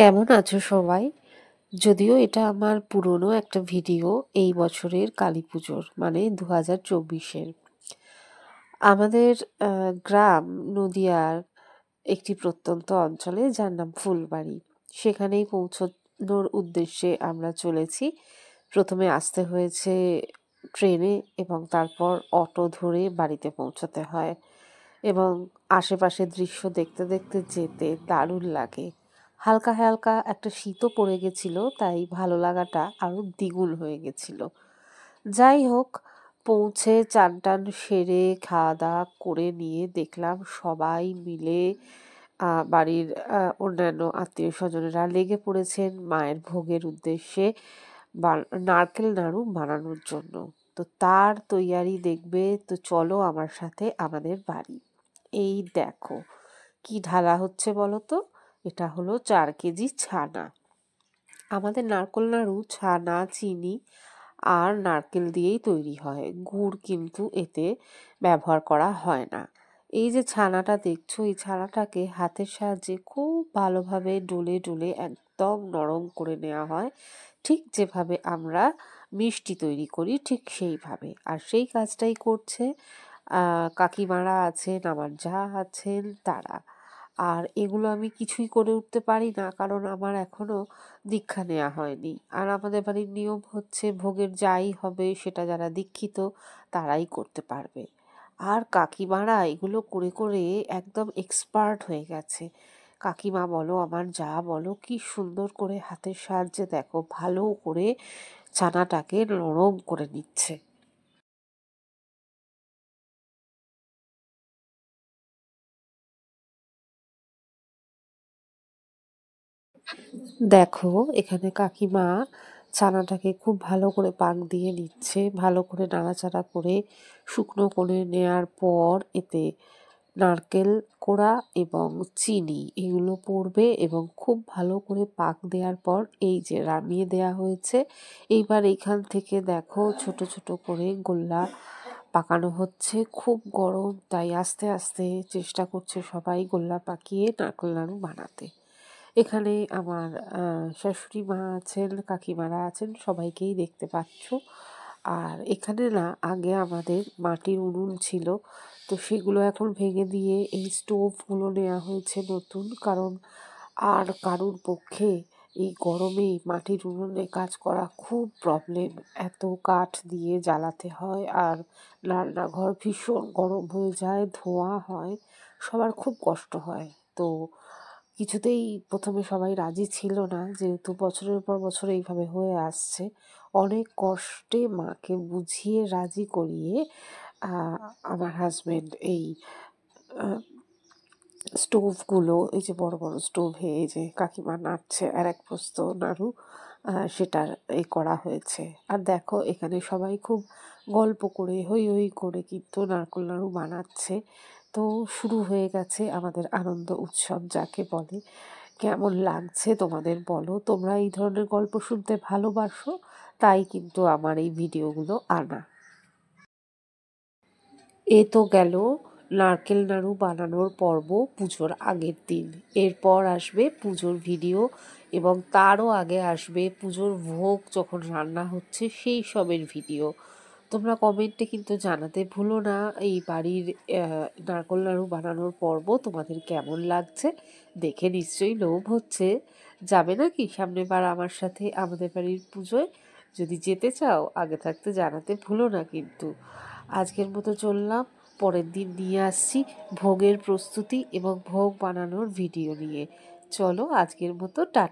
কেমন আছো সবাই? যদিও এটা আমার পুরনো একটা ভিডিও এই বছরের কালী পুজোর মানে 2024-এর। আমাদের গ্রাম নদিয়ার একটি প্রত্যন্ত অঞ্চলে যার নাম ফুলবাড়ি, সেখানেই পৌঁছানোর উদ্দেশ্যে আমরা চলেছি। প্রথমে আসতে হয়েছে ট্রেনে এবং তারপর অটো ধরে বাড়িতে পৌঁছতে হয় এবং আশেপাশের দৃশ্য দেখতে দেখতে যেতে দারুণ লাগে। হালকা হালকা একটা শীতও পড়ে গেছিল, তাই ভালো লাগাটা আরো দ্বিগুণ হয়ে গেছিল। যাই হোক, পৌঁছে চান টান সেরে খাওয়া দাওয়া করে নিয়ে দেখলাম সবাই মিলে বাড়ির অন্যান্য আত্মীয় স্বজনেরা লেগে পড়েছেন মায়ের ভোগের উদ্দেশ্যে নারকেল নাড়ু বানানোর জন্য। তো তার তৈয়ারি দেখবে তো চলো আমার সাথে আমাদের বাড়ি। এই দেখো কি ঢালা হচ্ছে বলো তো। এটা হলো 4 কেজি ছানা। আমাদের নারকেল নাড়ু ছানা, চিনি আর নারকেল দিয়েই তৈরি হয়, গুড় কিন্তু এতে ব্যবহার করা হয় না। এই যে ছানাটা দেখছো, এই ছানাটাকে হাতের সাহায্যে খুব ভালোভাবে ডলে ডলে একদম নরম করে নেওয়া হয়, ঠিক যেভাবে আমরা মিষ্টি তৈরি করি ঠিক সেইভাবে। আর সেই কাজটাই করছে কাকিমারা আছেন, আমার যা আছেন তারা। আর এগুলো আমি কিছুই করে উঠতে পারি না, কারণ আমার এখনো দীক্ষা নেওয়া হয়নি। আর আমাদের বাড়ির নিয়ম হচ্ছে ভোগের যাই হবে সেটা যারা দীক্ষিত তারাই করতে পারবে। আর কাকিমারা এগুলো করে করে একদম এক্সপার্ট হয়ে গেছে। কাকিমা বলো, আমার যা বলো, কি সুন্দর করে হাতের সাহায্যে দেখো ভালো করে ছানাটাকে নরম করে নিচ্ছে। দেখো এখানে কাকিমা ছানাটাকে খুব ভালো করে পাক দিয়ে নিচ্ছে, ভালো করে নাড়াচাড়া করে শুকনো করে নেয়ার পর এতে নারকেল কোড়া এবং চিনি এগুলো পড়বে এবং খুব ভালো করে পাক দেওয়ার পর এই যে নামিয়ে দেয়া হয়েছে। এইবার এইখান থেকে দেখো ছোট ছোট করে গোল্লা পাকানো হচ্ছে, খুব গরম তাই আস্তে আস্তে চেষ্টা করছে সবাই গোল্লা পাকিয়ে নারকেল নাড়ু বানাতে। এখানে আমার শাশুড়ি মা আছেন, কাকিমারা আছেন, সবাইকেই দেখতে পাচ্ছ। আর এখানে না আগে আমাদের মাটির উনুন ছিল, তো সেগুলো এখন ভেঙে দিয়ে এই স্টোভগুলো নেওয়া হয়েছে নতুন। কারণ আর কারুর পক্ষে এই গরমে মাটির উনুনে কাজ করা খুব প্রবলেম। এত কাঠ দিয়ে জ্বালাতে হয় আর রান্নাঘর ভীষণ গরম হয়ে যায়, ধোঁয়া হয়, সবার খুব কষ্ট হয়। তো কিছুতেই প্রথমে সবাই রাজি ছিল না, যেহেতু বছরের পর বছর এইভাবে হয়ে আসছে। অনেক কষ্টে মাকে বুঝিয়ে রাজি করিয়ে আহ, আমার হাজবেন্ড এই স্টোভগুলো, এই যে বড় বড় স্টোভে এই যে কাকিমা নাড়ছে আর এক প্রস্ত নাড়ু সেটার এই করা হয়েছে। আর দেখো এখানে সবাই খুব গল্প করে হই হই করে কিন্তু নারকেল নাড়ু বানাচ্ছে। তো শুরু হয়ে গেছে আমাদের আনন্দ উৎসব যাকে বলে। কেমন লাগছে তোমাদের বলো? তোমরা এই ধরনের গল্প শুনতে ভালোবাসো, তাই কিন্তু আমার এই ভিডিওগুলো আনা। এ তো গেল নারকেল নাড়ু বানানোর পর্ব পুজোর আগের দিন। এরপর আসবে পুজোর ভিডিও এবং তারও আগে আসবে পুজোর ভোগ যখন রান্না হচ্ছে সেই সবের ভিডিও। তোমরা কমেন্টে কিন্তু জানাতে ভুলো না এই বাড়ির নারকেল নাড়ু বানানোর পর্ব তোমাদের কেমন লাগছে। দেখে নিশ্চয়ই লোভ হচ্ছে। যাবে নাকি সামনের বার আমার সাথে আমাদের বাড়ির পুজোয়? যদি যেতে চাও আগে থাকতে জানাতে ভুলো না কিন্তু। আজকের মতো চললাম, পরের দিন নিয়ে আসছি ভোগের প্রস্তুতি এবং ভোগ বানানোর ভিডিও নিয়ে। চলো আজকের মতো টাটা।